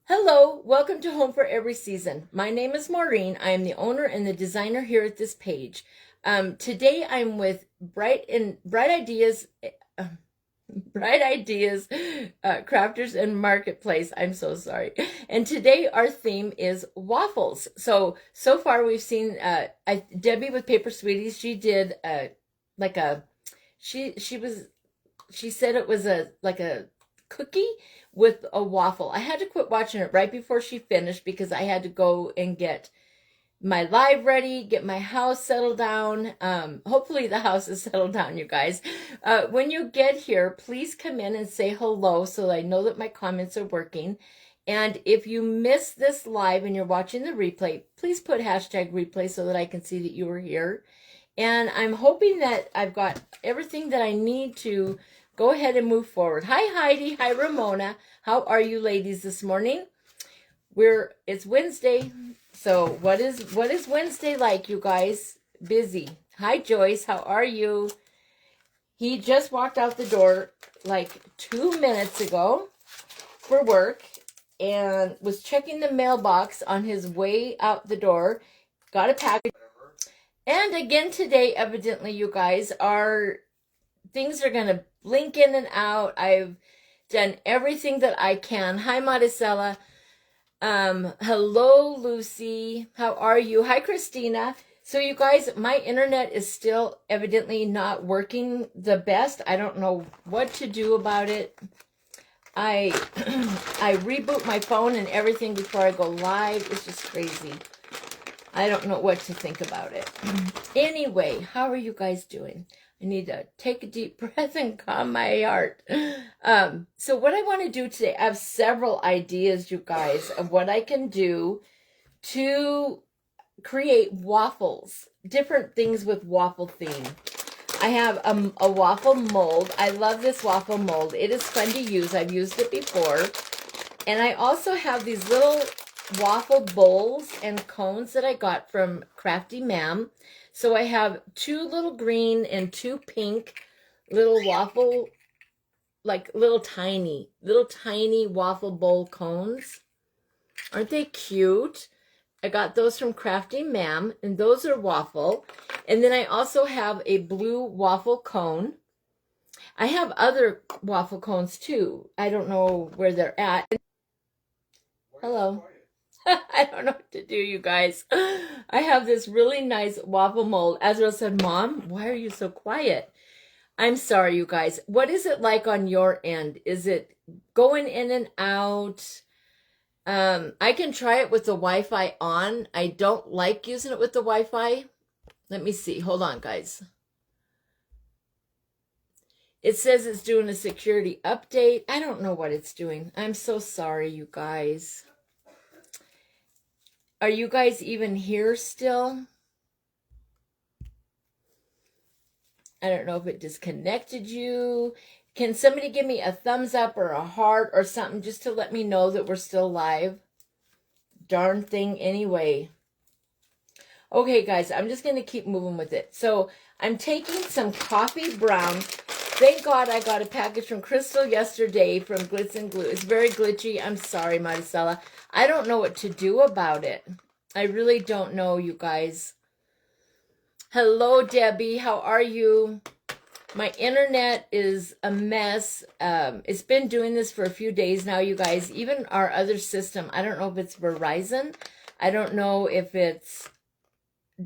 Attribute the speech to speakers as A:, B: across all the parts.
A: Hello, welcome to Home for Every Season. My name is Maureen. I am the owner and the designer here at this page. Today I'm with Bright Ideas, Crafters and Marketplace. I'm so sorry. And today our theme is waffles. So far we've seen Debbie with Paper Sweeties. She did she said it was like a cookie with a waffle. I had to quit watching it right before she finished because I had to go and get my live ready, get my house settled down. Hopefully the house is settled down, you guys. When you get here, please come in and say hello so I know that my comments are working. And if you miss this live and you're watching the replay, please put hashtag replay so that I can see that you were here. And I'm hoping that I've got everything that I need to go ahead and move forward. Hi, Heidi. Hi, Ramona. How are you ladies this morning? It's Wednesday. So what is Wednesday like, you guys? Busy. Hi, Joyce. How are you? He just walked out the door like 2 minutes ago for work and was checking the mailbox on his way out the door. Got a package. And again today, evidently, you guys, things are going to blink in and out. I've done everything that I can. Hi, Maricela. Hello, Lucy. How are you? Hi, Christina. So you guys, my internet is still evidently not working the best. I don't know what to do about it. I reboot my phone and everything before I go live. It's just crazy. I don't know what to think about it. Anyway, how are you guys doing? I need to take a deep breath and calm my heart. So what I want to do today, I have several ideas, you guys, of what I can do to create waffles, different things with waffle theme. I have a waffle mold. I love this waffle mold. It is fun to use. I've used it before. And I also have these little waffle bowls and cones that I got from Crafty Ma'am. So I have 2 little green and 2 pink little waffle, like little tiny waffle bowl cones. Aren't they cute? I got those from Crafty Ma'am, and those are waffle. And then I also have a blue waffle cone. I have other waffle cones too. I don't know where they're at. Hello. I don't know what to do, you guys. I have this really nice waffle mold. Ezra said, Mom, why are you so quiet? I'm sorry, you guys. What is it like on your end? Is it going in and out? I can try it with the Wi-Fi on. I don't like using it with the Wi-Fi. Let me see. Hold on, guys. It says it's doing a security update. I don't know what it's doing. I'm so sorry, you guys. Are you guys even here still? I don't know if it disconnected you. Can somebody give me a thumbs up or a heart or something just to let me know that we're still live? Darn thing anyway. Okay, guys, I'm just going to keep moving with it. So I'm taking some coffee brown. Thank God I got a package from Crystal yesterday from Glitz and Glue. It's very glitchy. I'm sorry, Maricela. I don't know what to do about it. I really don't know, you guys. Hello, Debbie. How are you? My internet is a mess. It's been doing this for a few days now, you guys. Even our other system, I don't know if it's Verizon. I don't know if it's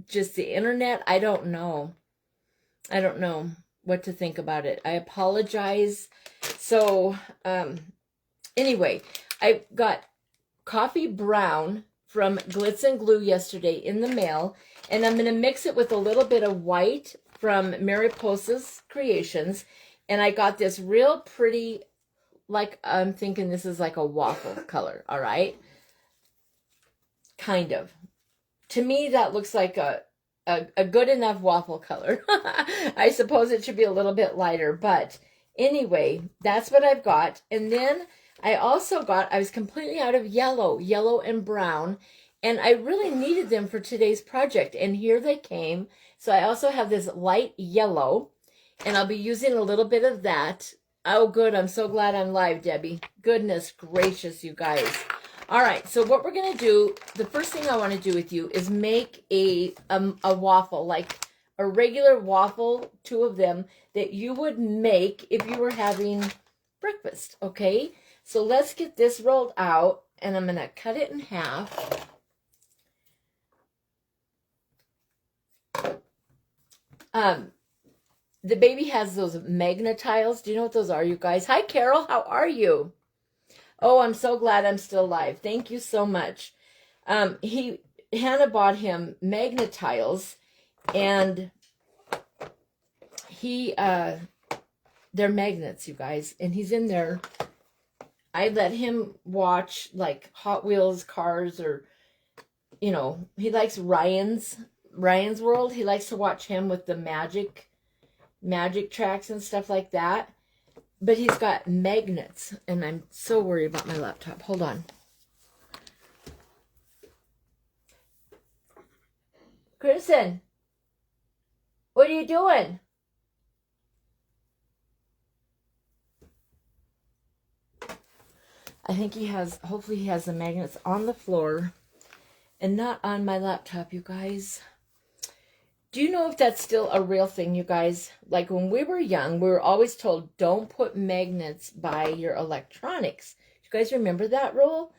A: just the internet. I don't know. I don't know what to think about it. I apologize. So, anyway, I got coffee brown from Glitz and Glue yesterday in the mail, and I'm going to mix it with a little bit of white from Mariposa's Creations, and I got this real pretty, like, I'm thinking this is like a waffle color, all right? Kind of. To me, that looks like a good enough waffle color. I suppose it should be a little bit lighter, but anyway, that's what I've got. And then I also got, I was completely out of yellow and brown, and I really needed them for today's project, and here they came. So I also have this light yellow, and I'll be using a little bit of that. Oh, good. I'm so glad I'm live, Debbie. Goodness gracious, you guys. All right, so what we're going to do, the first thing I want to do with you is make a waffle, like a regular waffle, 2 of them, that you would make if you were having breakfast, okay? So let's get this rolled out, and I'm going to cut it in half. The baby has those magnet tiles. Do you know what those are, you guys? Hi, Carol. How are you? Oh, I'm so glad I'm still alive. Thank you so much. Hannah bought him magnet tiles, and they're magnets, you guys, and he's in there. I let him watch like Hot Wheels cars, or he likes Ryan's World. He likes to watch him with the magic tracks and stuff like that. But he's got magnets, and I'm so worried about my laptop. Hold on. Kristen, what are you doing? I think hopefully he has the magnets on the floor and not on my laptop, you guys. Do you know if that's still a real thing, you guys? Like when we were young, we were always told, don't put magnets by your electronics. Do you guys remember that rule?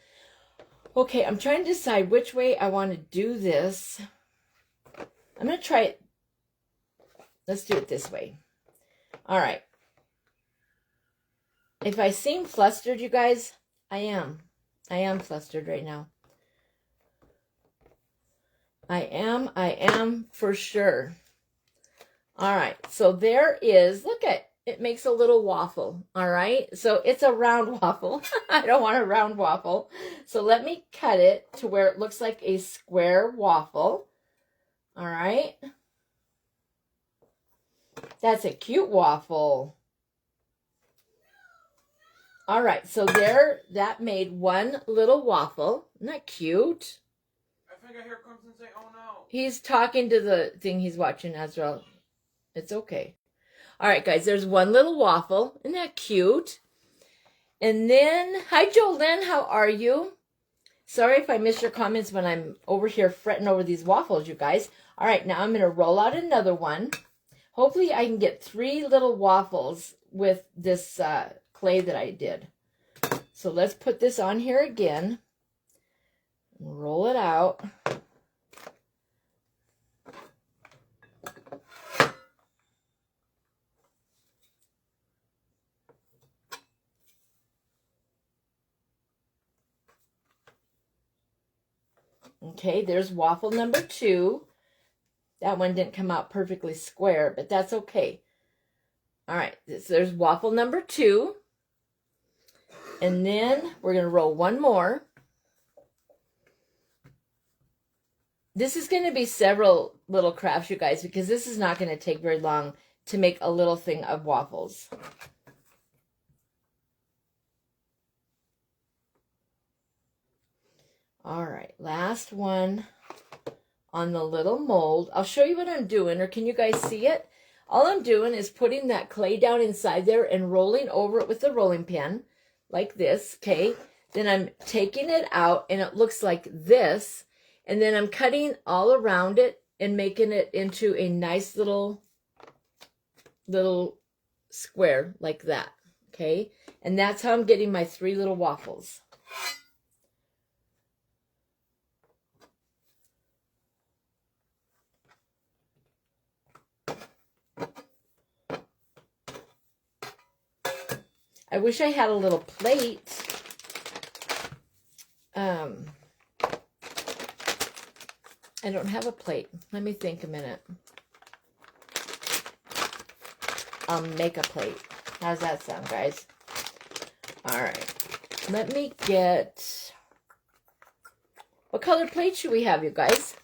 A: Okay, I'm trying to decide which way I want to do this. I'm going to try it. Let's do it this way. All right. If I seem flustered, you guys, I am. I am flustered right now. I am for sure. All right, so there is, look at, it makes a little waffle, all right? So it's a round waffle. I don't want a round waffle. So let me cut it to where it looks like a square waffle, all right? That's a cute waffle. All right, so there, that made one little waffle. Isn't that cute?
B: I think I hear Clemson say, oh no.
A: He's talking to the thing he's watching, Azrael. It's okay. All right, guys, there's one little waffle. Isn't that cute? And then, hi, Jolene. How are you? Sorry if I missed your comments when I'm over here fretting over these waffles, you guys. All right, now I'm going to roll out another one. Hopefully, I can get 3 little waffles with this clay that I did. So let's put this on here again. Roll it out. Okay, there's waffle number 2. That one didn't come out perfectly square, but that's okay. All right, so there's waffle number 2. And then we're going to roll one more. This is going to be several little crafts, you guys, because this is not going to take very long to make a little thing of waffles. All right, last one on the little mold. I'll show you what I'm doing, or can you guys see it? All I'm doing is putting that clay down inside there and rolling over it with the rolling pin, like this, okay? Then I'm taking it out, and it looks like this. And then I'm cutting all around it and making it into a nice little square like that, okay? And that's how I'm getting my 3 little waffles. I wish I had a little plate. I don't have a plate. Let me think a minute. I'll make a plate. How's that sound, guys? All right. Let me get... What color plate should we have, you guys?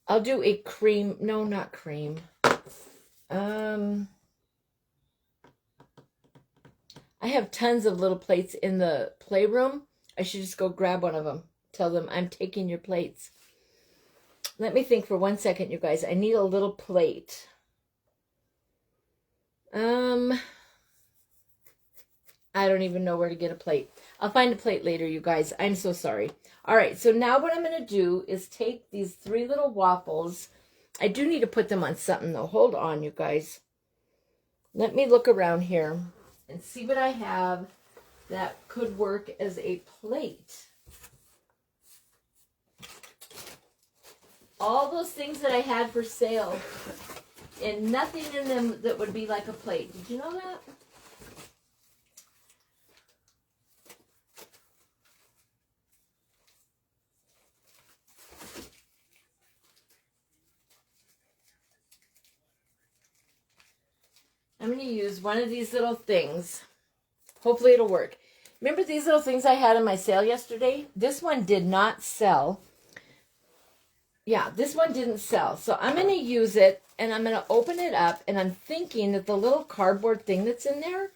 A: I'll do a cream... No, not cream. I have tons of little plates in the playroom. I should just go grab one of them. Tell them I'm taking your plates. Let me think for 1 second, you guys. I need a little plate. I I don't even know where to get a plate. I'll find a plate later, you guys. I'm so sorry. All right, so now what I'm going to do is take these 3 little waffles. I do need to put them on something, though. Hold on, you guys. Let me look around here and see what I have that could work as a plate. All those things that I had for sale, and nothing in them that would be like a plate. Did you know that? I'm going to use one of these little things. Hopefully it'll work. Remember these little things I had on my sale yesterday? This one did not sell. Yeah, this one didn't sell. So I'm going to use it, and I'm going to open it up, and I'm thinking that the little cardboard thing that's in there,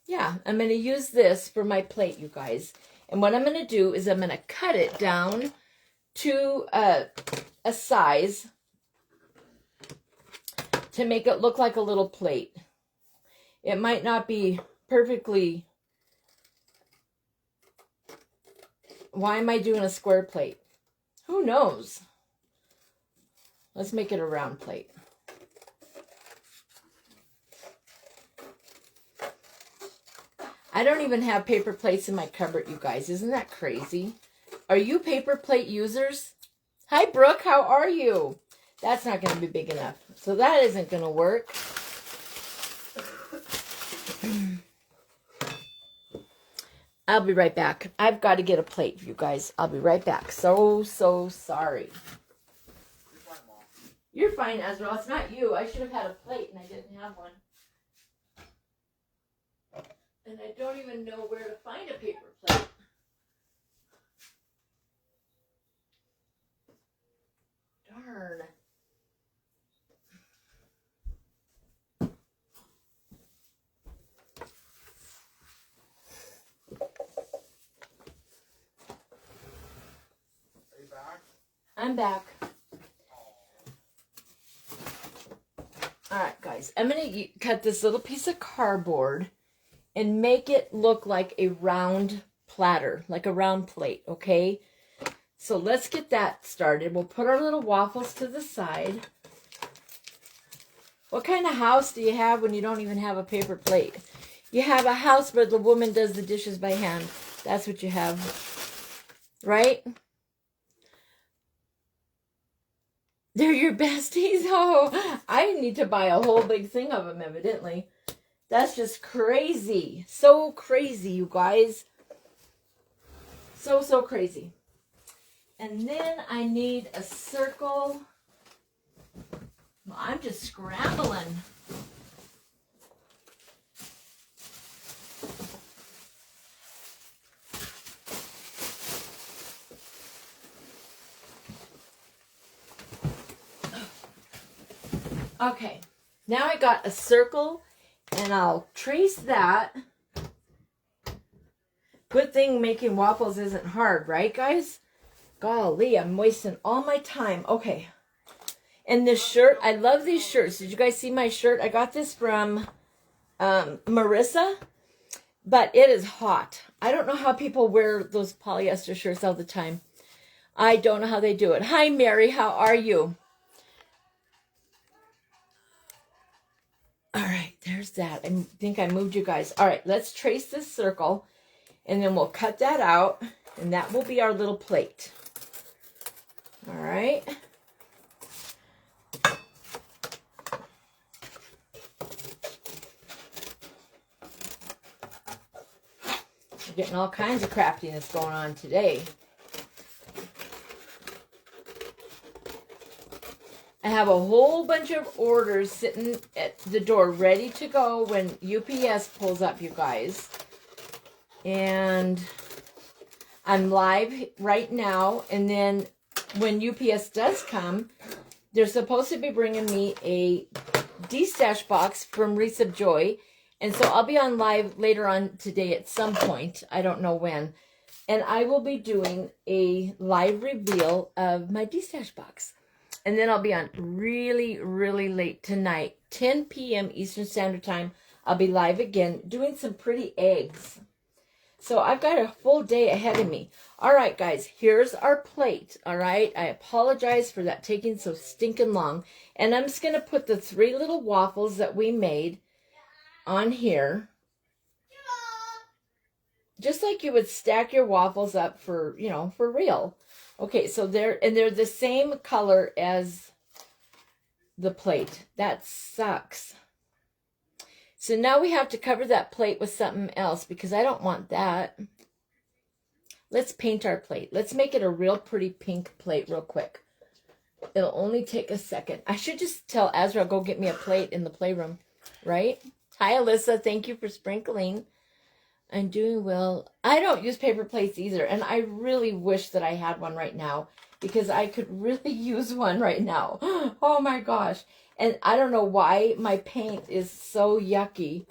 A: yeah, I'm going to use this for my plate, you guys. And what I'm going to do is I'm going to cut it down to a size to make it look like a little plate. It might not be perfectly... Why am I doing a square plate? Who knows? Let's make it a round plate. I don't even have paper plates in my cupboard, you guys. Isn't that crazy? Are you paper plate users? Hi, Brooke. How are you? That's not going to be big enough. So that isn't going to work. I'll be right back. I've got to get a plate, you guys. I'll be right back. So sorry.
B: You're fine, Mom.
A: You're fine, Ezra. It's not you. I should have had a plate, and I didn't have one. And I don't even know where to find a paper plate. Darn. I'm back. Alright, guys. I'm going to cut this little piece of cardboard and make it look like a round platter, like a round plate, okay? So let's get that started. We'll put our little waffles to the side. What kind of house do you have when you don't even have a paper plate? You have a house where the woman does the dishes by hand. That's what you have, right? They're your besties? Oh, I need to buy a whole big thing of them, evidently. That's just crazy. So crazy, you guys. So crazy. And then I need a circle. Well, I'm just scrambling. Okay, now I got a circle, and I'll trace that. Good thing making waffles isn't hard, right, guys? Golly, I'm wasting all my time. Okay, and this shirt, I love these shirts. Did you guys see my shirt? I got this from Marissa, but it is hot. I don't know how people wear those polyester shirts all the time. I don't know how they do it. Hi, Mary, how are you? All right, there's that. I think I moved you guys. All right, let's trace this circle, and then we'll cut that out, and that will be our little plate. All right. We're getting all kinds of craftiness going on today. I have a whole bunch of orders sitting at the door ready to go when UPS pulls up, you guys. And I'm live right now. And then when UPS does come, they're supposed to be bringing me a D-stash box from Reese of Joy. And so I'll be on live later on today at some point. I don't know when. And I will be doing a live reveal of my D-stash box. And then I'll be on really, really late tonight, 10 p.m. Eastern Standard Time. I'll be live again doing some pretty eggs. So I've got a full day ahead of me. All right, guys, here's our plate. All right, I apologize for that taking so stinking long. And I'm just going to put the 3 little waffles that we made on here. Just like you would stack your waffles up for, you know, for real. Okay, so they're the same color as the plate. That sucks. So now we have to cover that plate with something else because I don't want that. Let's paint our plate. Let's make it a real pretty pink plate real quick. It'll only take a second. I should just tell Azra, go get me a plate in the playroom, right? Hi, Alyssa. Thank you for sprinkling. I'm doing well. I don't use paper plates either, and I really wish that I had one right now because I could really use one right now. Oh my gosh. And I don't know why my paint is so yucky.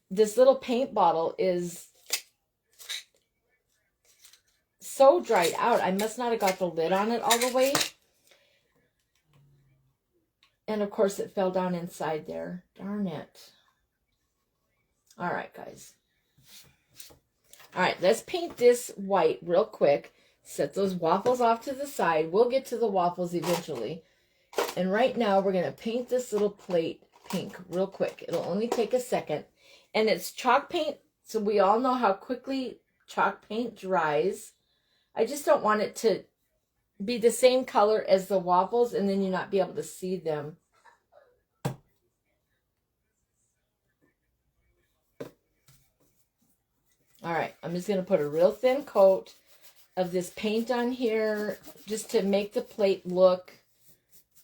A: This little paint bottle is so dried out. I must not have got the lid on it all the way. And of course it fell down inside there. Darn it. All right, guys. All right, let's paint this white real quick. Set those waffles off to the side. We'll get to the waffles eventually. And right now we're going to paint this little plate pink real quick. It'll only take a second. And it's chalk paint, so we all know how quickly chalk paint dries. I just don't want it to be the same color as the waffles and then you not be able to see them. All right, I'm just going to put a real thin coat of this paint on here just to make the plate look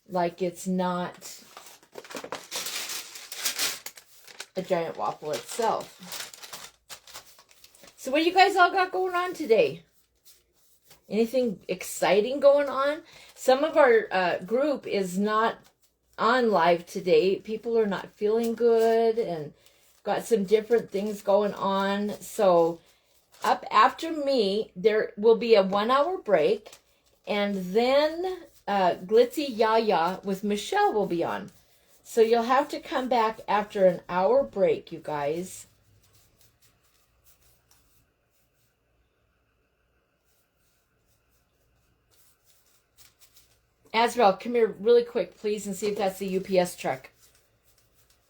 A: like it's not a giant waffle itself. So what do you guys all got going on today? Anything exciting going on? Some of our group is not on live today. People are not feeling good and got some different things going on. So up after me, there will be a 1-hour break. And then Glitzy Yaya with Michelle will be on. So you'll have to come back after an hour break, you guys. Azrael, come here really quick, please, and see if that's the UPS truck.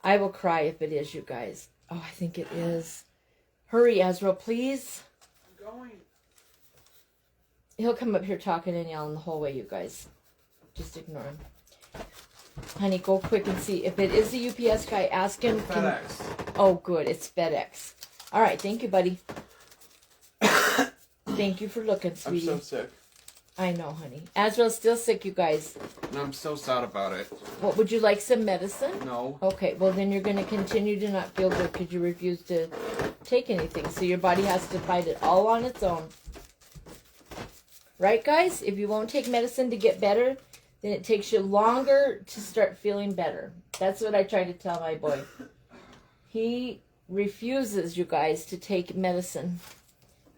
A: I will cry if it is, you guys. Oh, I think it is. Hurry, Azrael, please.
B: I'm going.
A: He'll come up here talking and yelling the whole way, you guys. Just ignore him. Honey, go quick and see. If it is the UPS guy, ask him.
B: FedEx.
A: Oh, good. It's FedEx. All right. Thank you, buddy. Thank you for looking, sweetie.
B: I'm so sick.
A: I know, honey. Azrael's still sick, you guys.
B: And I'm so sad about it.
A: What, would you like some medicine?
B: No.
A: Okay, well then you're going to continue to not feel good because you refuse to take anything. So your body has to fight it all on its own. Right, guys? If you won't take medicine to get better, then it takes you longer to start feeling better. That's what I try to tell my boy. He refuses, you guys, to take medicine.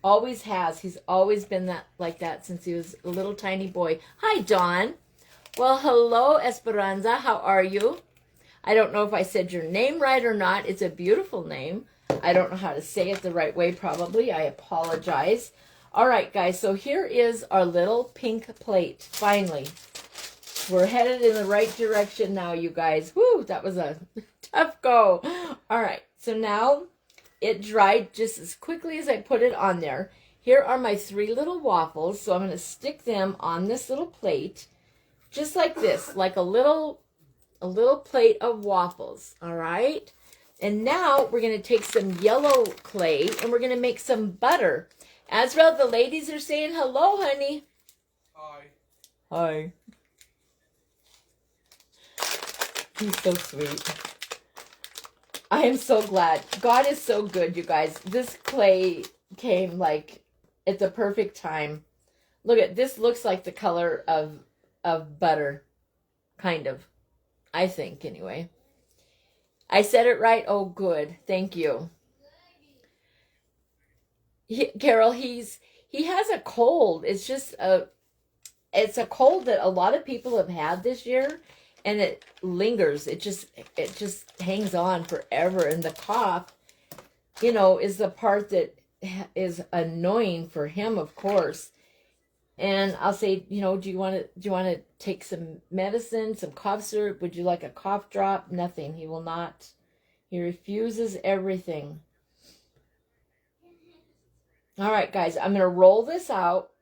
A: Always has. He's always been like that since he was a little tiny boy. Hi, Dawn. Well, hello, Esperanza. How are you? I don't know if I said your name right or not. It's a beautiful name. I don't know how to say it the right way, probably. I apologize. All right, guys. So here is our little pink plate. Finally. We're headed in the right direction now, you guys. Woo, that was a tough go. All right. So now it dried just as quickly as I put it on there. Here are my 3 little waffles. So I'm going to stick them on this little plate. Just like this. Like a little plate of waffles. All right. And now we're going to take some yellow clay and we're going to make some butter. Azrael, the ladies are saying hello, honey.
B: Hi.
A: Hi. He's so sweet. I am so glad. God is so good, you guys. This clay came like at the perfect time. Look at this. Looks like the color of butter. Kind of. I think, anyway. I said it right? Oh, good. Thank you. Carol, he has a cold. It's just it's a cold that a lot of people have had this year, and it lingers. It just hangs on forever, and the cough, you know, is the part that is annoying for him, of course. And I'll say, you know, do you want to take some medicine, some cough syrup? Would you like a cough drop? Nothing. He will not. He refuses everything. All right, guys, I'm going to roll this out,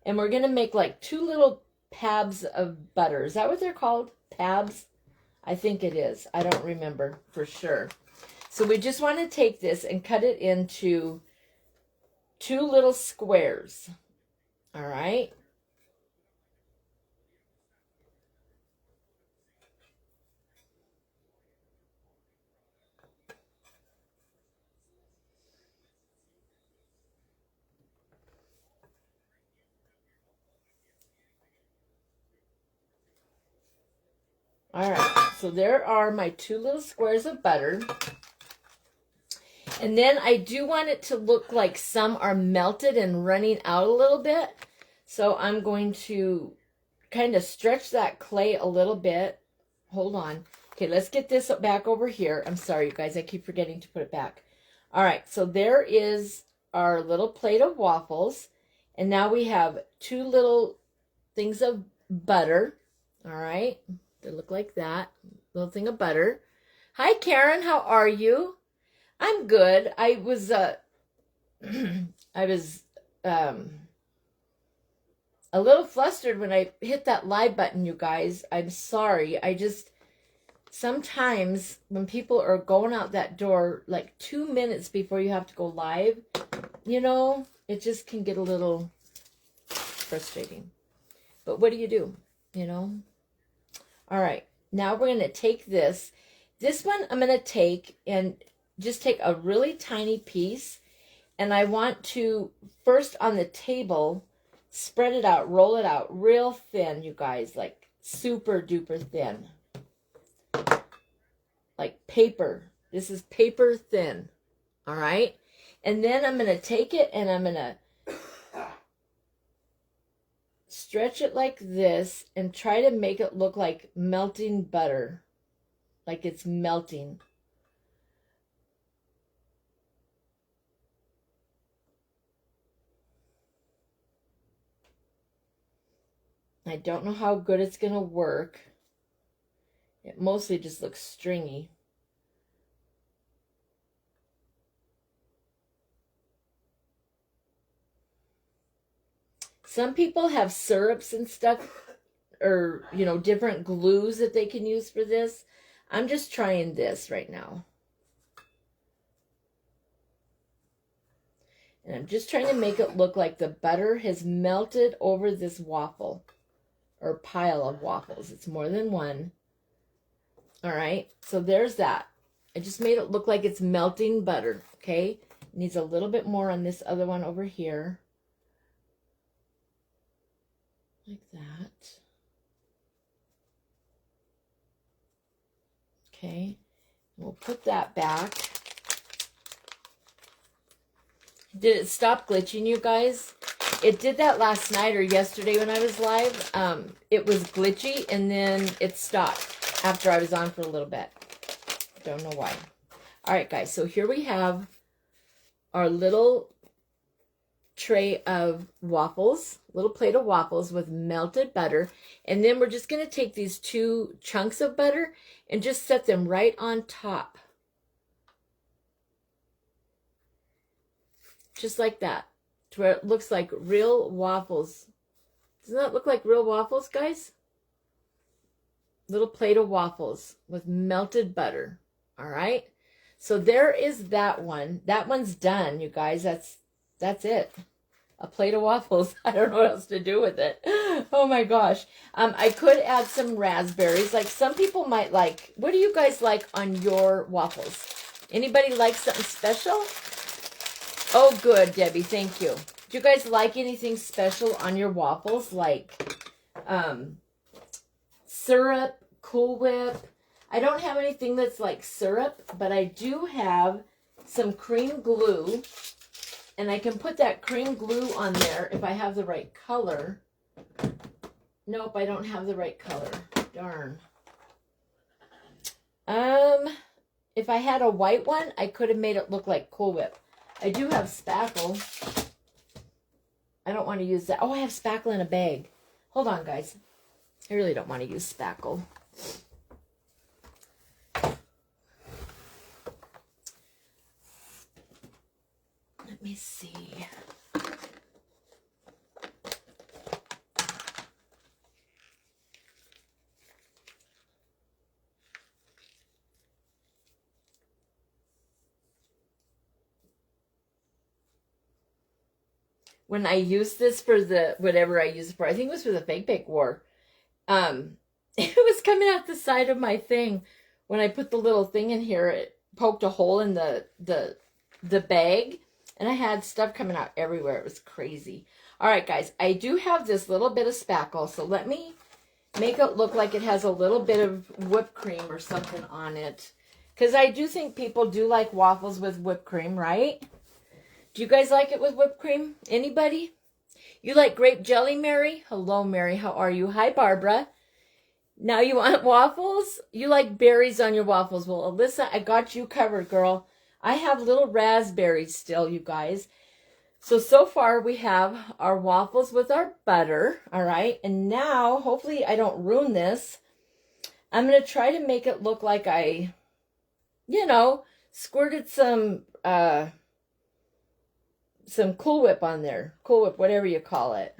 A: and we're going to make like 2 little pabs of butter. Is that what they're called? Pabs? I think it is. I don't remember for sure. So we just want to take this and cut it into 2 little squares. All right. All right. So there are my 2 little squares of butter. And then I do want it to look like some are melted and running out a little bit. So I'm going to kind of stretch that clay a little bit. Hold on. Okay, let's get this back over here. I'm sorry, you guys. I keep forgetting to put it back. All right, so there is our little plate of waffles. And now we have 2 little things of butter. All right, they look like that. Little thing of butter. Hi, Karen. How are you? I'm good. I was a little flustered when I hit that live button, you guys. I'm sorry. Sometimes when people are going out that door like 2 minutes before you have to go live, you know, it just can get a little frustrating. But what do, you know? All right. Now we're going to take this. This one I'm going to take and just take a really tiny piece, and I want to first on the table spread it out, roll it out real thin, you guys, like super duper thin, like paper. This is paper thin. All right, and then I'm going to take it and I'm going to stretch it like this and try to make it look like melting butter, like it's melting. I don't know how good it's going to work. It mostly just looks stringy. Some people have syrups and stuff, or, you know, different glues that they can use for this. I'm just trying this right now. And I'm just trying to make it look like the butter has melted over this waffle. Or pile of waffles. It's more than one. All right, so there's that. I just made it look like it's melting butter, okay? It needs a little bit more on this other one over here. Like that. Okay, we'll put that back. Did it stop glitching, you guys? It did that last night or yesterday when I was live. It was glitchy, and then it stopped after I was on for a little bit. Don't know why. All right, guys. So here we have our little tray of waffles, little plate of waffles with melted butter. And then we're just going to take these 2 chunks of butter and just set them right on top. Just like that. To where it looks like real waffles. Doesn't that look like real waffles, guys? Little plate of waffles with melted butter. All right. So there is that one. That one's done, you guys. That's it. A plate of waffles. I don't know what else to do with it. Oh my gosh. I could add some raspberries. Like some people might like. What do you guys like on your waffles? Anybody like something special? Oh, good, Debbie. Thank you. Do you guys like anything special on your waffles? Like syrup, Cool Whip. I don't have anything that's like syrup, but I do have some cream glue. And I can put that cream glue on there if I have the right color. Nope, I don't have the right color. Darn. If I had a white one, I could have made it look like Cool Whip. I do have spackle. I don't want to use that. Oh, I have spackle in a bag. Hold on, guys. I really don't want to use spackle. Let me see. When I used this for the, whatever I used it for, I think it was for the fakebake war. It was coming out the side of my thing. When I put the little thing in here, it poked a hole in the bag, and I had stuff coming out everywhere. It was crazy. All right, guys, I do have this little bit of spackle, so let me make it look like it has a little bit of whipped cream or something on it. Because I do think people do like waffles with whipped cream, right? Do you guys like it with whipped cream? Anybody? You like grape jelly, Mary? Hello, Mary. How are you? Hi, Barbara. Now you want waffles? You like berries on your waffles. Well, Alyssa, I got you covered, girl. I have little raspberries still, you guys. So far we have our waffles with our butter, all right? And now, hopefully I don't ruin this. I'm going to try to make it look like I, squirted some Cool Whip on there. Cool Whip, whatever you call it.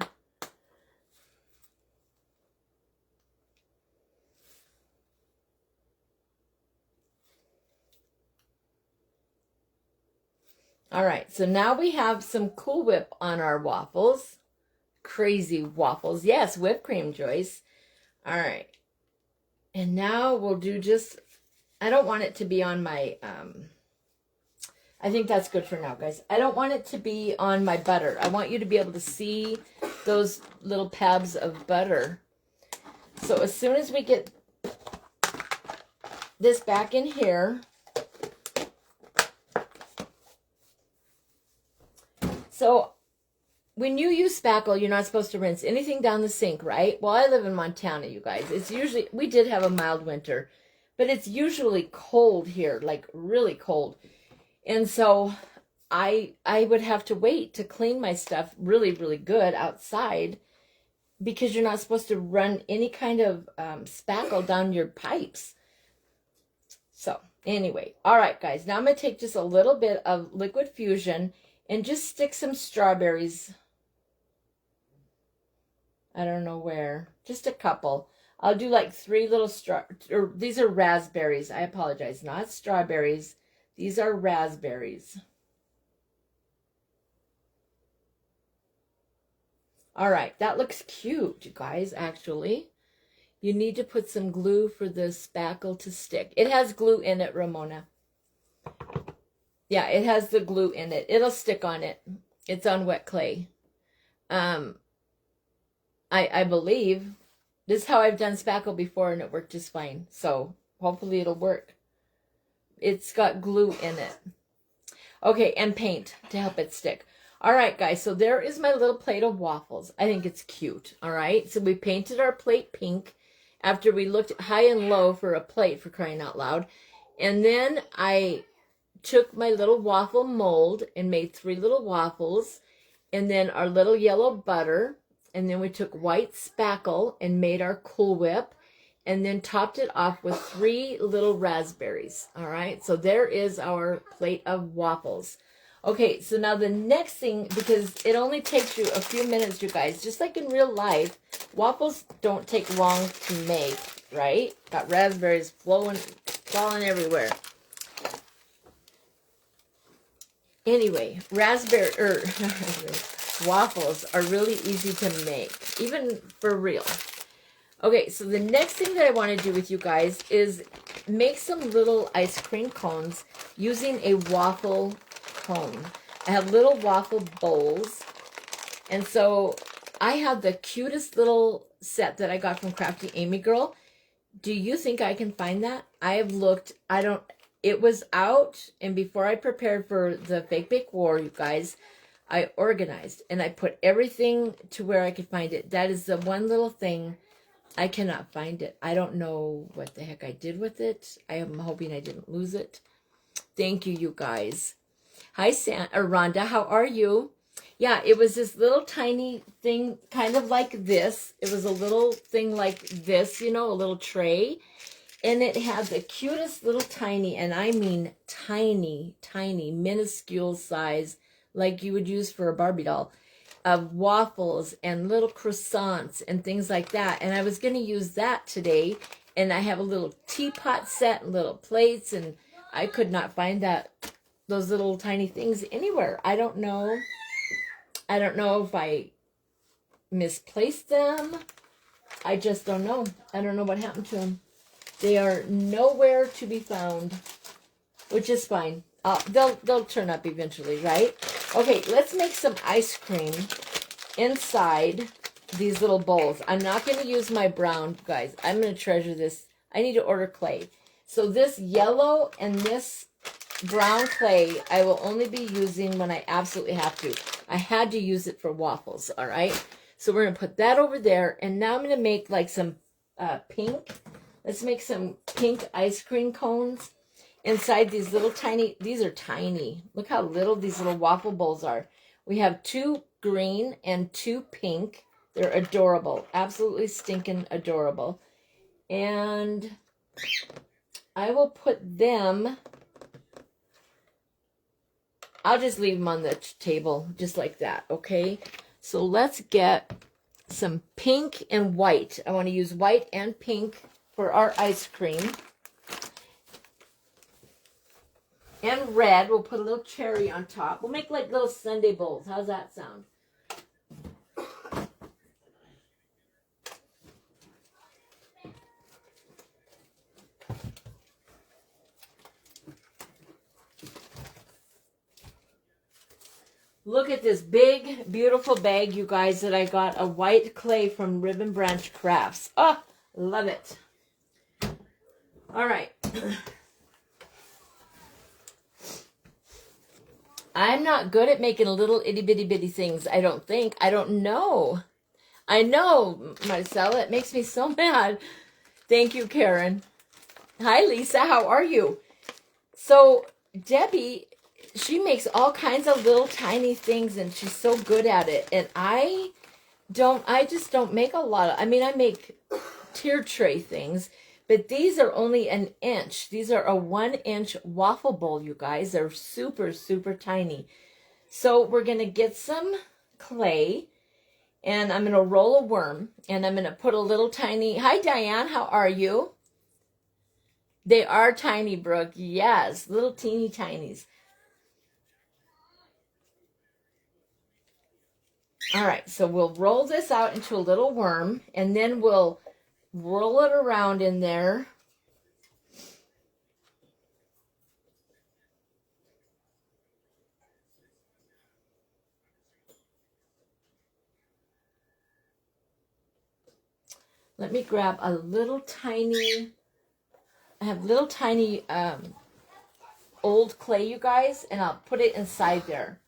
A: All right, so now we have some Cool Whip on our waffles. Crazy waffles. Yes, whipped cream, Joyce. All right. And now we'll do just, I don't want it to be on my, I think that's good for now, guys. I don't want it to be on my butter. I want you to be able to see those little pabs of butter. So as soon as we get this back in here, so when you use spackle, you're not supposed to rinse anything down the sink, right? Well, I live in Montana, you guys. It's usually, we did have a mild winter, but it's usually cold here, like really cold. And so I would have to wait to clean my stuff really, really good outside, because you're not supposed to run any kind of spackle down your pipes. So anyway, all right, guys. Now I'm going to take just a little bit of liquid fusion and just stick some strawberries. I don't know where. Just a couple. I'll do like 3 little these are raspberries. I apologize. Not strawberries. These are raspberries. All right. That looks cute, you guys, actually. You need to put some glue for the spackle to stick. It has glue in it, Ramona. Yeah, it has the glue in it. It'll stick on it. It's on wet clay. I believe this is how I've done spackle before, and it worked just fine. So hopefully it'll work. It's got glue in it. Okay, and paint to help it stick. All right, guys, so there is my little plate of waffles. I think it's cute, all right? So we painted our plate pink after we looked high and low for a plate, for crying out loud. And then I took my little waffle mold and made 3 little waffles, and then our little yellow butter, and then we took white spackle and made our Cool Whip, and then topped it off with 3 little raspberries. All right, so there is our plate of waffles. Okay, so now the next thing, because it only takes you a few minutes, you guys, just like in real life, waffles don't take long to make, right? Got raspberries falling everywhere. Anyway, waffles are really easy to make, even for real. Okay, so the next thing that I want to do with you guys is make some little ice cream cones using a waffle cone. I have little waffle bowls, and so I have the cutest little set that I got from Crafty Amy Girl. Do you think I can find that? I have looked. It was out, and before I prepared for the Fake Bake War, you guys, I organized and I put everything to where I could find it. That is the one little thing. I cannot find it. I don't know what the heck I did with it. I am hoping I didn't lose it. Thank you, you guys. Hi, Rhonda. How are you? Yeah, it was this little tiny thing, kind of like this. It was a little thing like this, you know, a little tray. And it had the cutest little tiny, and I mean tiny, tiny, minuscule size, like you would use for a Barbie doll, of waffles and little croissants and things like that. And I was going to use that today. And I have a little teapot set and little plates, and I could not find those little tiny things anywhere. I don't know. I don't know if I misplaced them. I just don't know. I don't know what happened to them. They are nowhere to be found, which is fine. They'll turn up eventually, right? Okay, let's make some ice cream inside these little bowls. I'm not going to use my brown, guys. I'm going to treasure this. I need to order clay. So this yellow and this brown clay, I will only be using when I absolutely have to. I had to use it for waffles, all right? So we're going to put that over there. And now I'm going to make like some pink. Let's make some pink ice cream cones inside these little tiny, these are tiny. Look how little these little waffle bowls are. We have 2 green and 2 pink. They're adorable. Absolutely stinking adorable. And I will put them, I'll just leave them on the table just like that, okay? So let's get some pink and white. I want to use white and pink for our ice cream. And red, we'll put a little cherry on top. We'll make like little sundae bowls. How's that sound? Look at this big, beautiful bag, you guys, that I got a white clay from Ribbon Branch Crafts. Oh, love it. All right. I'm not good at making little itty bitty bitty things, I don't think. I don't know. I know, Marcella. It makes me so mad. Thank you, Karen. Hi, Lisa. How are you? So, Debbie, she makes all kinds of little tiny things, and she's so good at it. And I just don't make a lot of, I mean, I make tier tray things, but these are only an inch. These are a 1-inch waffle bowl, you guys. They're super, super tiny. So we're going to get some clay, and I'm going to roll a worm, and I'm going to put a little tiny, hi, Diane, how are you? They are tiny, Brooke. Yes, little teeny tinies. All right, so we'll roll this out into a little worm, and then we'll roll it around in there. Let me grab a little tiny, I have little tiny old clay, you guys, and I'll put it inside there.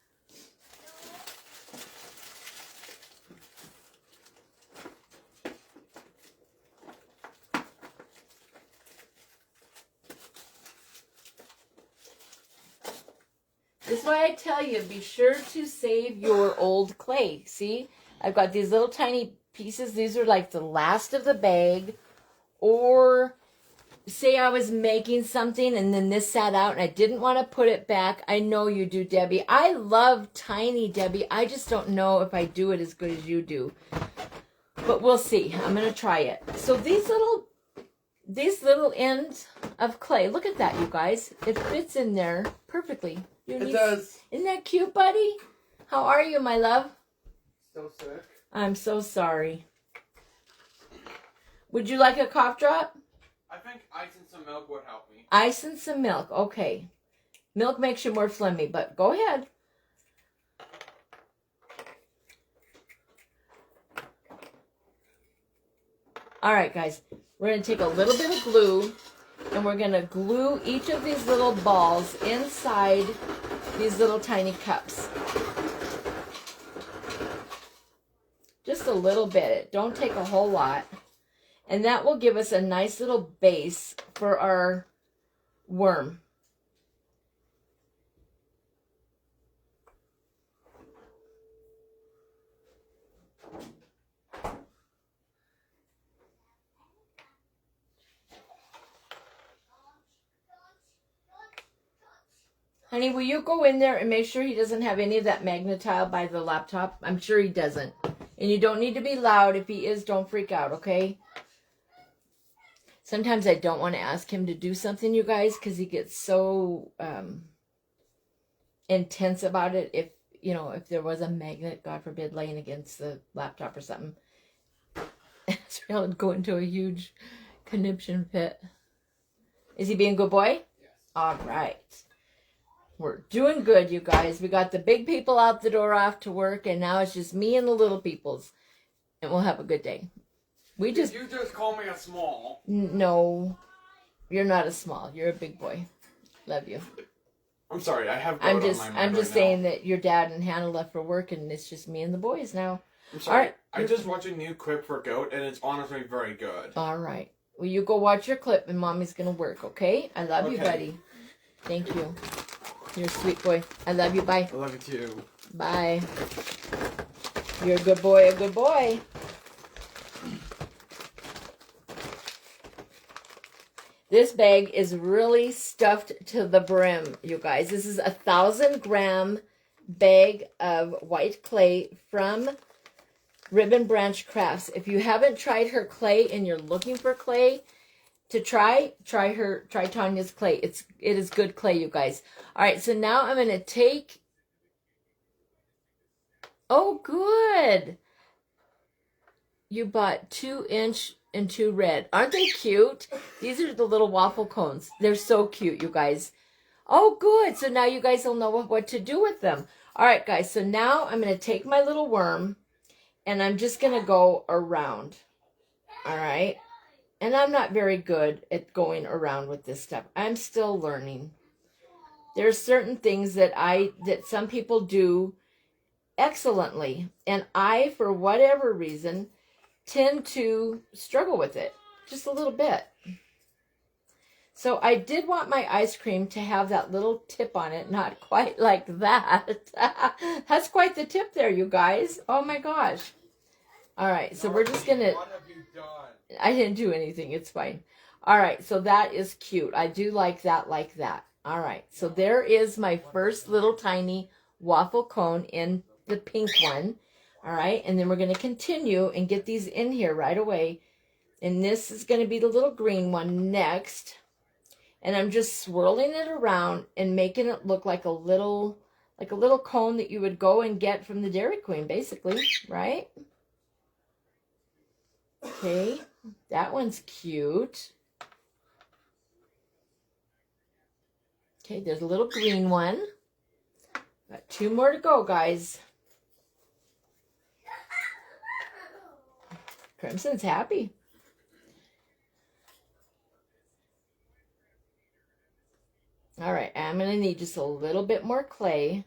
A: This is why I tell you, be sure to save your old clay. See, I've got these little tiny pieces. These are like the last of the bag. Or say I was making something and then this sat out and I didn't want to put it back. I know you do, Debbie. I love tiny, Debbie. I just don't know if I do it as good as you do. But we'll see. I'm going to try it. So these little ends of clay, look at that, you guys. It fits in there perfectly.
B: It does.
A: Isn't that cute, buddy? How are you, my love?
B: So sick.
A: I'm so sorry. Would you like a cough drop?
B: I think ice and some milk would help me.
A: Ice and some milk. Okay. Milk makes you more phlegmy, but go ahead. All right, guys. We're going to take a little bit of glue, and we're going to glue each of these little balls inside these little tiny cups. little bit. Don't take a whole lot. And that will give us a nice little base for our worm. Honey, will you go in there and make sure he doesn't have any of that magnetile by the laptop? I'm sure he doesn't. And you don't need to be loud. If he is, don't freak out, okay? Sometimes I don't want to ask him to do something, you guys, because he gets so intense about it. If, you know, if there was a magnet, God forbid, laying against the laptop or something, Israel would go into a huge conniption fit. Is he being a good boy?
B: Yes.
A: All right. We're doing good, you guys. We got the big people out the door off to work, and now it's just me and the little peoples. And we'll have a good day.
B: You just call me a small.
A: No, you're not a small. You're a big boy. Love you.
B: I'm sorry, I have
A: I'm
B: goat on
A: just
B: my mind
A: I'm just
B: right
A: saying
B: now.
A: that your dad and Hannah left for work, and it's just me and the boys now.
B: I'm sorry.
A: All right.
B: I just watched a new clip for goat, and it's honestly very good.
A: All right. Well, you go watch your clip, and Mommy's going to work, okay? I love you,
B: Okay.
A: buddy. Thank you. You're a sweet boy. I love you. Bye.
B: I love you too.
A: Bye. You're a good boy, a good boy. This bag is really stuffed to the brim, you guys. This is a 1,000-gram bag of white clay from Ribbon Branch Crafts. If you haven't tried her clay and you're looking for clay to try Tanya's clay. It is good clay, you guys. All right, so now I'm going to take... Oh, good. You bought 2-inch and 2 red. Aren't they cute? These are the little waffle cones. They're so cute, you guys. Oh, good. So now you guys will know what to do with them. All right, guys. So now I'm going to take my little worm, and I'm just going to go around. All right. And I'm not very good at going around with this stuff. I'm still learning. There's certain things that some people do excellently. And I, for whatever reason, tend to struggle with it just a little bit. So I did want my ice cream to have that little tip on it, not quite like that. That's quite the tip there, you guys. Oh my gosh. All right, so we're just going to...
B: What have you done?
A: I didn't do anything. It's fine. All right, so that is cute. I do like that like that. All right, so there is my first little tiny waffle cone in the pink one. All right, and then we're going to continue and get these in here right away. And this is going to be the little green one next. And I'm just swirling it around and making it look like a little cone that you would go and get from the Dairy Queen, basically, right? Okay, that one's cute. Okay, there's a little green one. Got 2 more to go, guys. Crimson's happy. All right, I'm going to need just a little bit more clay.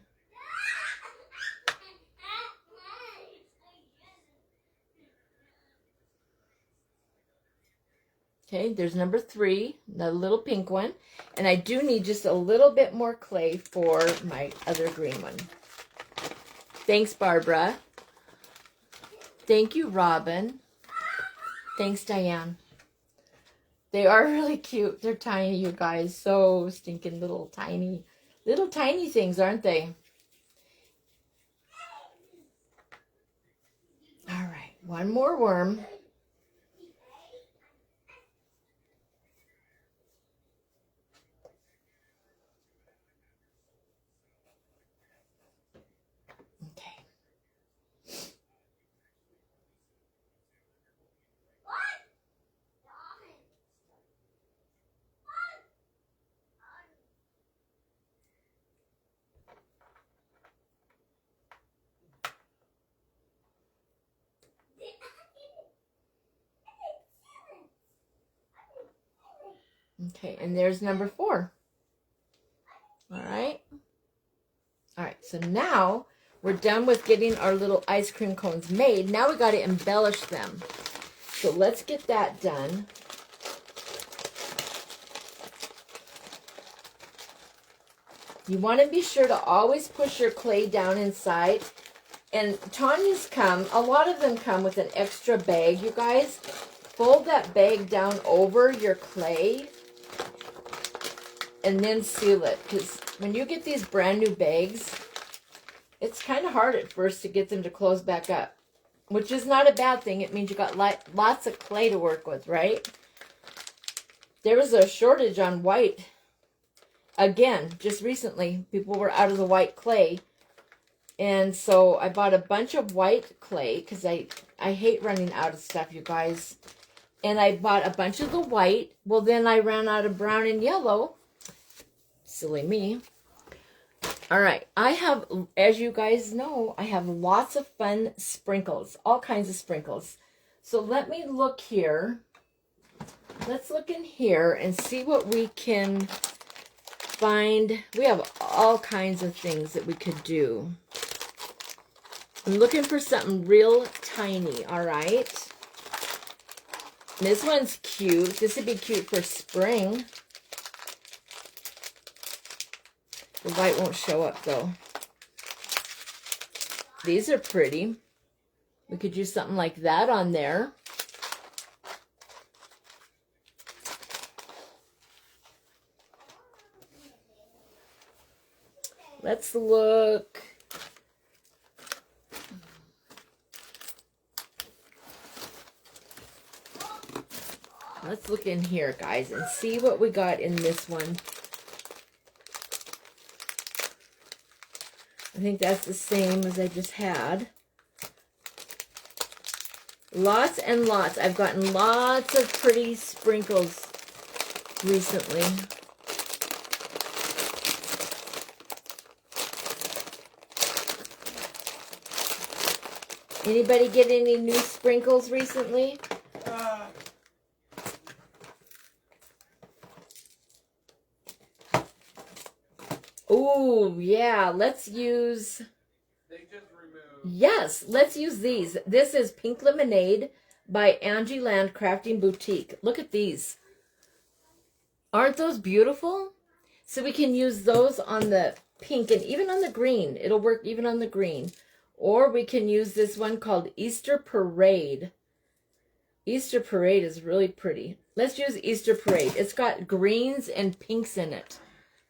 A: Okay, there's number 3, the little pink one. And I do need just a little bit more clay for my other green one. Thanks, Barbara. Thank you, Robin. Thanks, Diane. They are really cute. They're tiny, you guys. So stinking little tiny things, aren't they? All right, one more worm. Okay. Okay, and there's number 4. All right. All right, so now We're done with getting our little ice cream cones made. Now we got to embellish them. So let's get that done. You want to be sure to always push your clay down inside. And Tanya's a lot of them come with an extra bag, you guys. Fold that bag down over your clay and then seal it. Because when you get these brand new bags, it's kind of hard at first to get them to close back up. Which is not a bad thing. It means you got lots of clay to work with, right? There was a shortage on white. Again, just recently, people were out of the white clay. And so I bought a bunch of white clay because I hate running out of stuff, you guys. And I bought a bunch of the white. Well, then I ran out of brown and yellow. Silly me. All right. I have, as you guys know, I have lots of fun sprinkles. All kinds of sprinkles. So let me look here. Let's look in here and see what we can find. We have all kinds of things that we could do. I'm looking for something real tiny, all right? This one's cute. This would be cute for spring. The light won't show up, though. These are pretty. We could use something like that on there. Let's look. Let's look in here, guys, and see what we got in this one. I think that's the same as I just had. Lots and lots. I've gotten lots of pretty sprinkles recently. Anybody get any new sprinkles recently? Oh, yeah. Let's use...
B: They just removed.
A: Yes, let's use these. This is Pink Lemonade by Angie Land Crafting Boutique. Look at these. Aren't those beautiful? So we can use those on the pink and even on the green. It'll work even on the green. Or we can use this one called Easter Parade. Easter Parade is really pretty. Let's use Easter Parade. It's got greens and pinks in it.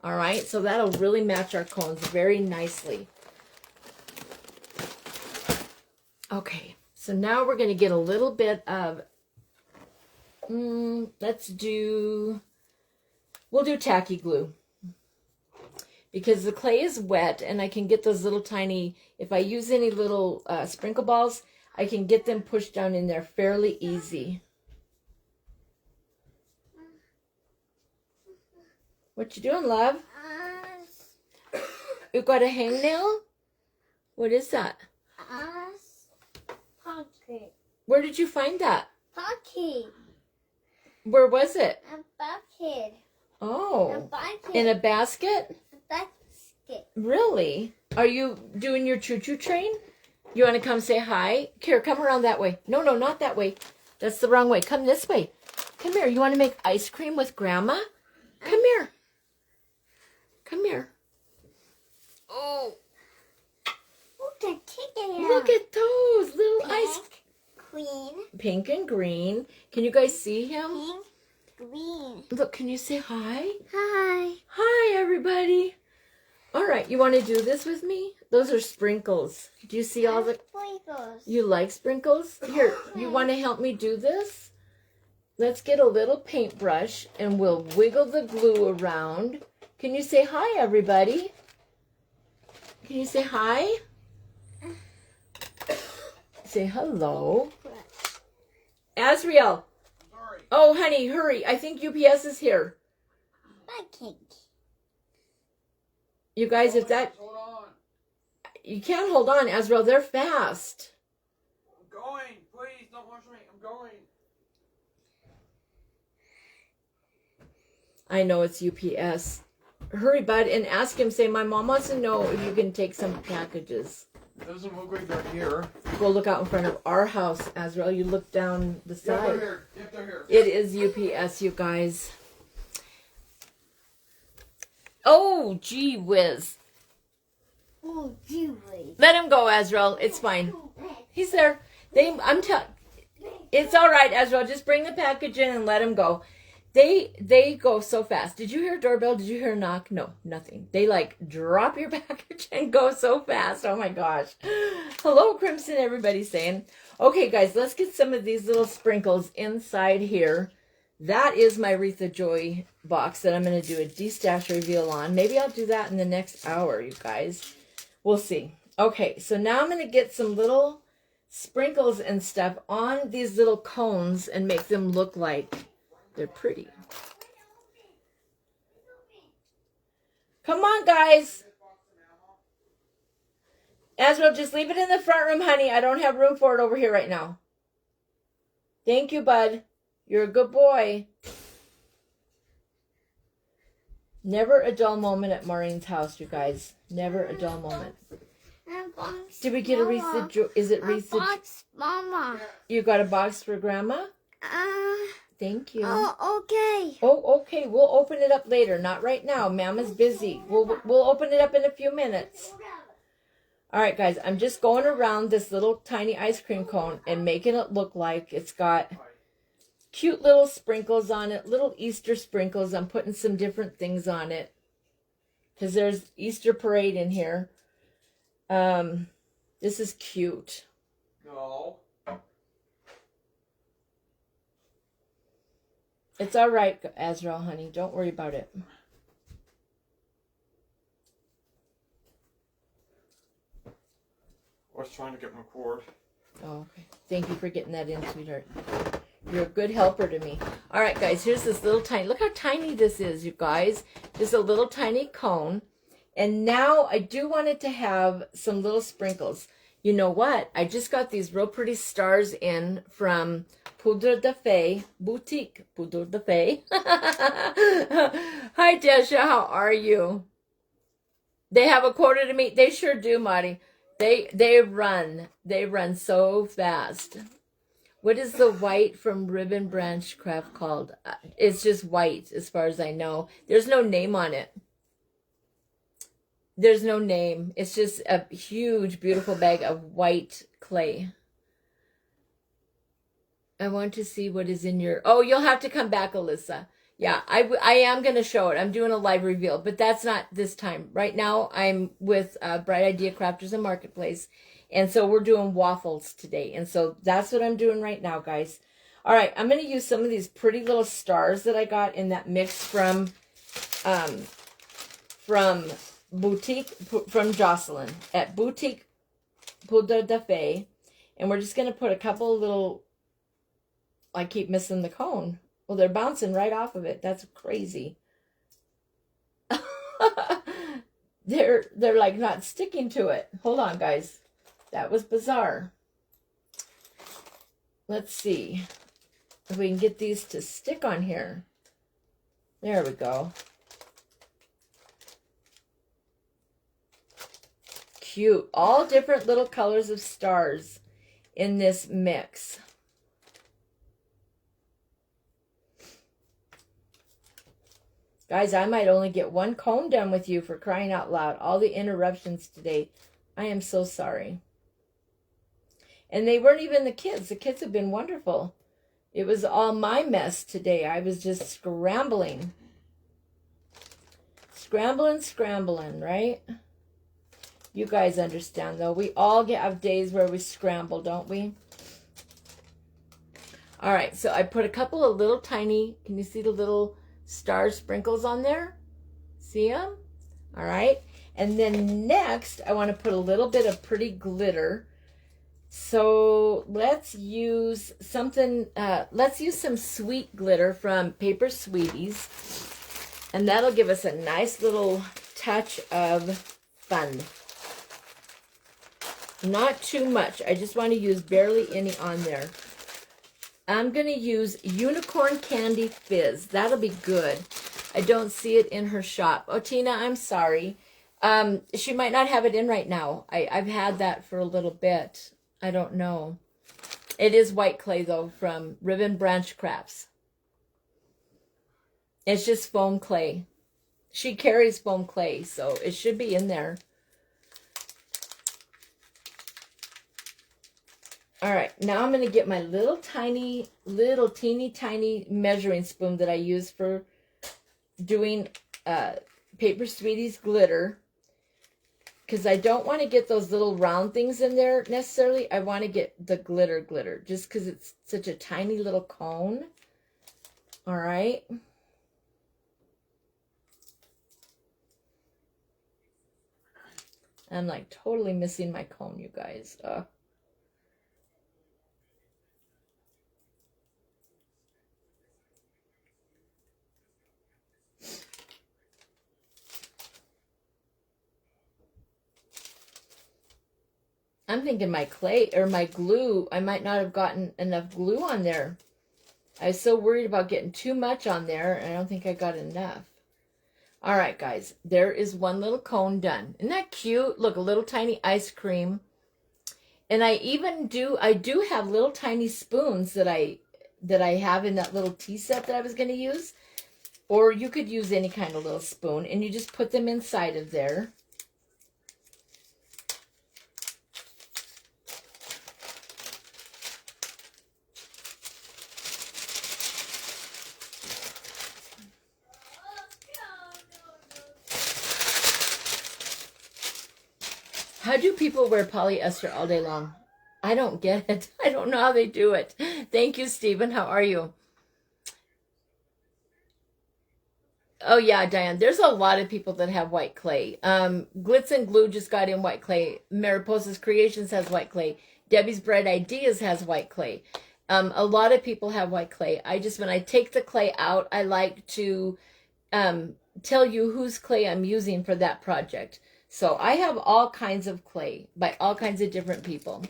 A: All right, so that'll really match our cones very nicely. Okay, so now we're going to get a little bit of, we'll do tacky glue. Because the clay is wet and I can get those little tiny, if I use any little sprinkle balls, I can get them pushed down in there fairly easy. What you doing, love? You got a hangnail? What is that?
C: Pocket.
A: Where did you find that?
C: Pocket.
A: Where was it?
C: A bucket.
A: Oh,
C: A bucket.
A: in a basket?
C: A basket.
A: Really? Are you doing your choo-choo train? You want to come say hi? Here, come around that way. No, not that way. That's the wrong way. Come this way. Come here. You want to make ice cream with Grandma? Come here. Come here. Oh. Look at those little ice.
C: Green.
A: Pink and green. Can you guys see him?
C: Pink. Green.
A: Look, can you say hi?
C: Hi.
A: Hi, everybody. All right, you want to do this with me? Those are sprinkles. Do you see all the...
C: Sprinkles.
A: You like sprinkles? Here, you want to help me do this? Let's get a little paintbrush and we'll wiggle the glue around. Can you say hi, everybody? Can you say hi? Say hello. Azriel.
B: Sorry.
A: Oh, honey, hurry. I think UPS is here.
C: Bucket.
A: You guys, if that...
B: Hold on.
A: You can't hold on, Azriel. They're fast.
B: I'm going. Please, don't rush me. I'm going.
A: I know it's UPS. Hurry, bud, and ask him, say, my mom wants to know if you can take some packages.
B: Doesn't look like they're here.
A: Go look out in front of our house, Azrael. You look down the
B: Yep,
A: side.
B: they're here. Yep, they're here.
A: It is UPS, you guys. Oh, gee whiz.
C: Oh, gee whiz.
A: Let him go, Azrael. It's fine. He's there. It's all right, Azrael. Just bring the package in and let him go. They go so fast. Did you hear a doorbell? Did you hear a knock? No, nothing. They like drop your package and go so fast. Oh my gosh. Hello, Crimson, everybody's saying. Okay, guys, let's get some of these little sprinkles inside here. That is my Wreath of Joy box that I'm going to do a de-stash reveal on. Maybe I'll do that in the next hour, you guys. We'll see. Okay, so now I'm going to get some little sprinkles and stuff on these little cones and make them look like they're pretty. Come on, guys. Azrael, just leave it in the front room, honey. I don't have room for it over here right now. Thank you, bud. You're a good boy. Never a dull moment at Maureen's house, you guys. Never a dull moment. Did we get a Wreath of Joy? Is it Wreath of Joy?
C: Mama.
A: You got a box for Grandma? Thank you.
C: Oh, okay.
A: Oh, okay. We'll open it up later. Not right now. Mama's busy. We'll open it up in a few minutes. All right, guys. I'm just going around this little tiny ice cream cone and making it look like it's got cute little sprinkles on it, little Easter sprinkles. I'm putting some different things on it because there's Easter parade in here. This is cute.
B: No.
A: It's all right, Azrael, honey. Don't worry about it.
B: I was trying to get my cord.
A: Oh, okay. Thank you for getting that in, sweetheart. You're a good helper to me. All right, guys. Here's this little tiny... Look how tiny this is, you guys. Just a little tiny cone. And now I do want it to have some little sprinkles. You know what? I just got these real pretty stars in from Poudre de Fée, Boutique Poudre de Fée. Hi, Desha. How are you? They have a quota to meet. They sure do, Marty. They run. They run so fast. What is the white from Ribbon Branch Craft called? It's just white, as far as I know. There's no name on it. There's no name. It's just a huge, beautiful bag of white clay. I want to see what is in your... Oh, you'll have to come back, Alyssa. Yeah, I am going to show it. I'm doing a live reveal, but that's not this time. Right now, I'm with Bright Idea Crafters and Marketplace, and so we're doing waffles today. And so that's what I'm doing right now, guys. All right, I'm going to use some of these pretty little stars that I got in that mix from Boutique, from Jocelyn at Boutique Poudre de Fée. And we're just going to put a couple little... I keep missing the cone. Well, they're bouncing right off of it. That's crazy. They're like not sticking to it. Hold on, guys. That was bizarre. Let's see if we can get these to stick on here. There we go. Cute. All different little colors of stars in this mix. Guys, I might only get one cone done with you, for crying out loud. All the interruptions today. I am so sorry. And they weren't even the kids. The kids have been wonderful. It was all my mess today. I was just scrambling. Scrambling, right? You guys understand, though. We all have days where we scramble, don't we? All right, so I put a couple of little tiny... Can you see the little... star sprinkles on there? See them? All right. And then next, I want to put a little bit of pretty glitter. So let's use something, let's use some sweet glitter from Paper Sweeties. And that'll give us a nice little touch of fun. Not too much. I just want to use barely any on there. I'm going to use Unicorn Candy Fizz. That'll be good. I don't see it in her shop. Oh, Tina, I'm sorry. She might not have it in right now. I've had that for a little bit. I don't know. It is white clay though from Ribbon Branch Crafts. It's just foam clay. She carries foam clay, so it should be in there. All right, now I'm going to get my little teeny tiny measuring spoon that I use for doing Paper Sweeties glitter. Because I don't want to get those little round things in there necessarily. I want to get the glitter just because it's such a tiny little cone. All right. I'm like totally missing my cone, you guys. I'm thinking my clay or my glue, I might not have gotten enough glue on there. I was so worried about getting too much on there, and I don't think I got enough. All right, guys, there is one little cone done. Isn't that cute? Look, a little tiny ice cream. And I do have little tiny spoons that I have in that little tea set that I was going to use. Or you could use any kind of little spoon, and you just put them inside of there. How do people wear polyester all day long? I don't get it. I don't know how they do it. Thank you, Stephen. How are you? Oh, yeah, Diane. There's a lot of people that have white clay. Glitz and Glue just got in white clay. Mariposa's Creations has white clay. Debbie's Bright Ideas has white clay. A lot of people have white clay. When I take the clay out, I like to tell you whose clay I'm using for that project. So I have all kinds of clay by all kinds of different people.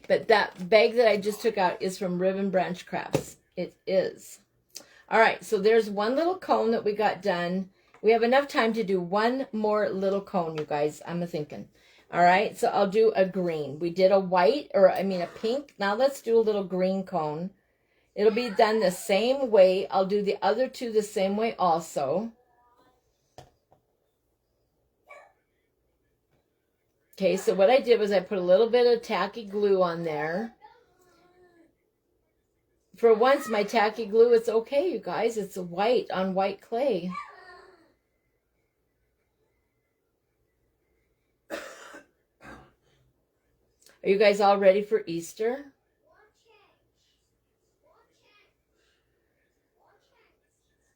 A: But that bag that I just took out is from Ribbon Branch Crafts. It is. All right, so there's one little cone that we got done. We have enough time to do one more little cone, you guys, I'm thinking. All right, so I'll do a green. We did a pink. Now let's do a little green cone. It'll be done the same way. I'll do the other two the same way also. Okay, so what I did was I put a little bit of tacky glue on there. For once, my tacky glue, it's okay, you guys. It's white on white clay. Are you guys all ready for Easter?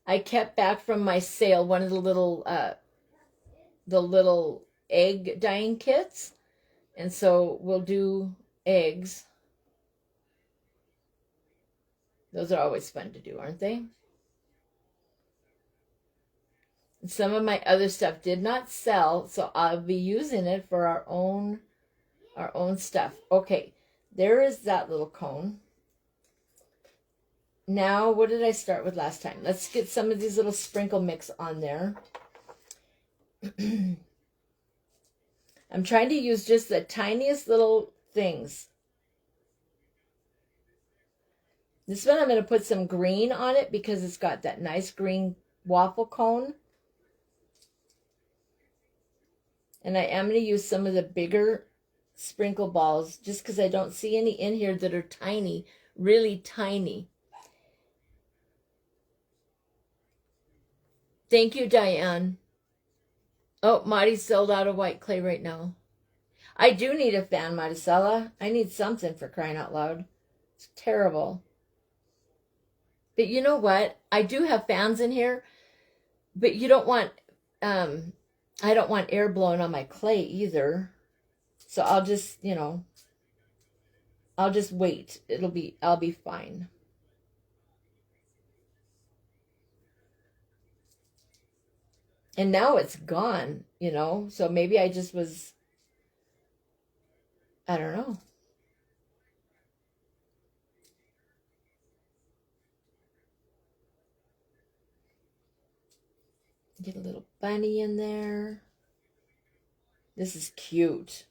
A: I kept back from my sale one of the little egg dyeing kits. And so we'll do eggs. Those are always fun to do, aren't they? And some of my other stuff did not sell, so I'll be using it for our own stuff. Okay, there is that little cone. Now, what did I start with last time? Let's get some of these little sprinkle mix on there. I'm trying to use just the tiniest little things. This one I'm going to put some green on it because it's got that nice green waffle cone. And I am going to use some of the bigger sprinkle balls just because I don't see any in here that are tiny, really tiny. Thank you, Diane. Oh, Marty's sold out of white clay right now. I do need a fan, Marticela. I need something, for crying out loud. It's terrible. But you know what? I do have fans in here, but you don't want, I don't want air blowing on my clay either. So I'll just, I'll just wait. I'll be fine. And now it's gone, so maybe I just was, I don't know. Get a little bunny in there. This is cute.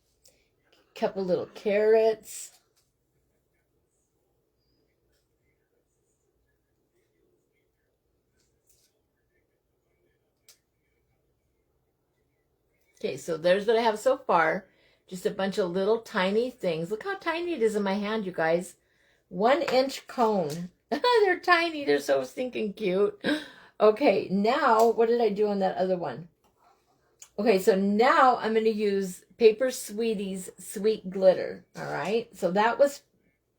A: Couple little carrots. Okay, so there's what I have so far. Just a bunch of little tiny things. Look how tiny it is in my hand, you guys. 1 inch cone. They're tiny. They're so stinking cute. Okay, now, what did I do on that other one? Okay, so now I'm going to use Paper Sweeties Sweet Glitter. All right, so that was,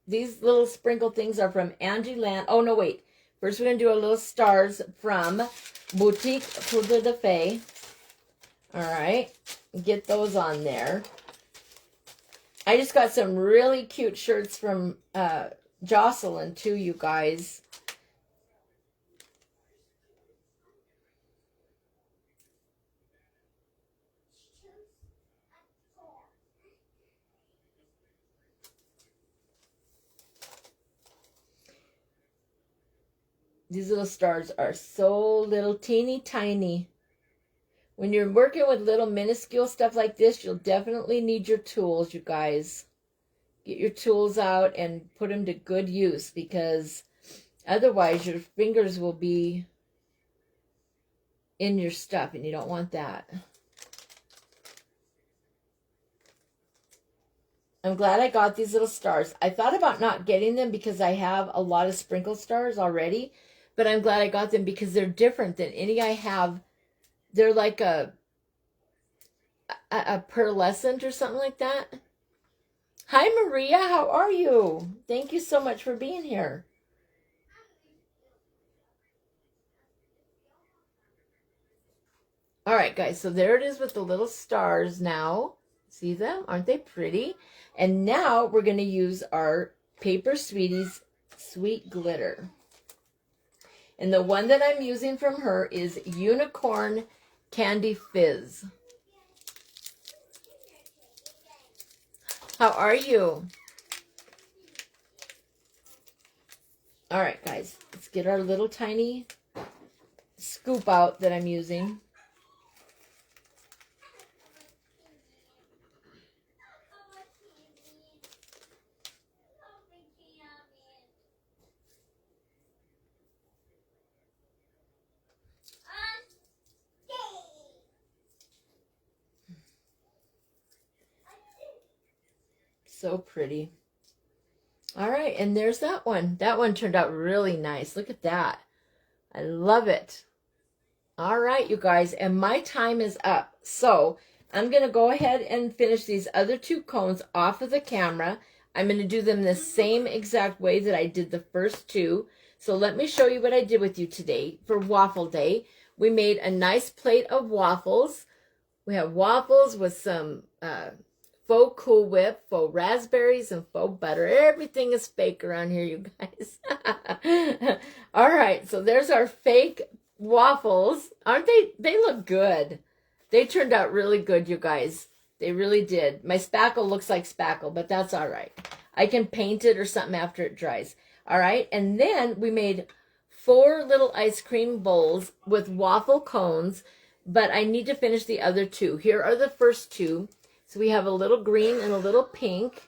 A: these little sprinkle things are from Angie Land. Oh, no, wait. First, we're going to do a little stars from Boutique Poudre de Fée. All right, get those on there. I just got some really cute shirts from Jocelyn too, you guys. These little stars are so little teeny tiny. When you're working with little minuscule stuff like this, you'll definitely need your tools, you guys. Get your tools out and put them to good use, because otherwise your fingers will be in your stuff and you don't want that. I'm glad I got these little stars. I thought about not getting them because I have a lot of sprinkle stars already, but I'm glad I got them because they're different than any I have. They're like a pearlescent or something like that. Hi, Maria. How are you? Thank you so much for being here. All right, guys. So there it is with the little stars now. See them? Aren't they pretty? And now we're going to use our Paper Sweeties Sweet Glitter. And the one that I'm using from her is Unicorn Candy Fizz. How are you? All right, guys, let's get our little tiny scoop out that I'm using. So pretty. All right, and there's that one. That one turned out really nice. Look at that. I love it. All right, you guys, and my time is up. So I'm going to go ahead and finish these other 2 cones off of the camera. I'm going to do them the same exact way that I did the first 2. So let me show you what I did with you today for Waffle Day. We made a nice plate of waffles. We have waffles with some faux Cool Whip, faux raspberries, and faux butter. Everything is fake around here, you guys. All right, so there's our fake waffles. Aren't they? They look good. They turned out really good, you guys. They really did. My spackle looks like spackle, but that's all right. I can paint it or something after it dries. All right, and then we made 4 little ice cream bowls with waffle cones, but I need to finish the other 2. Here are the first 2. So we have a little green and a little pink.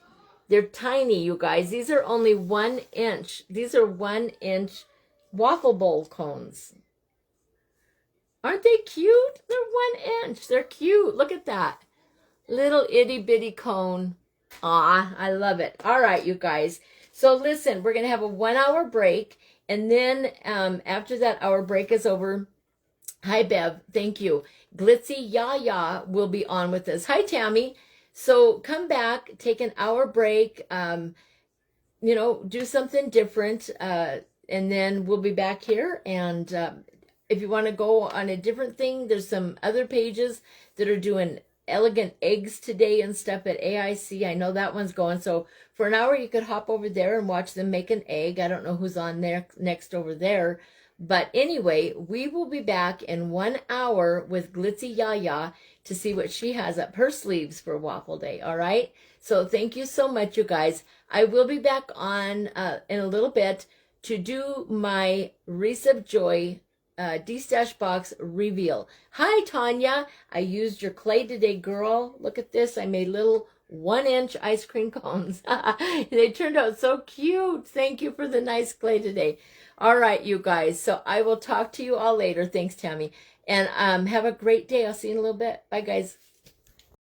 A: They're tiny, you guys. These are only 1 inch. These are 1 inch waffle bowl cones. Aren't they cute? They're 1 inch. They're cute. Look at that. Little itty bitty cone. Aw, I love it. All right, you guys. So listen, we're going to have a 1 hour break. And then after that hour break is over, hi, Bev. Thank you. Glitzy Yaya will be on with us. Hi, Tammy. So come back, take an hour break, you know, do something different, and then we'll be back here. And if you want to go on a different thing, there's some other pages that are doing elegant eggs today and stuff at AIC. I know that one's going. So for an hour, you could hop over there and watch them make an egg. I don't know who's on there next over there. But anyway, we will be back in 1 hour with Glitzy Yaya to see what she has up her sleeves for Waffle Day, all right? So thank you so much, you guys. I will be back on in a little bit to do my Resub Joy D-Stash Box reveal. Hi, Tanya. I used your clay today, girl. Look at this. I made little 1-inch ice cream cones. They turned out so cute. Thank you for the nice clay today. All right, you guys. So I will talk to you all later. Thanks, Tammy. And have a great day. I'll see you in a little bit. Bye, guys.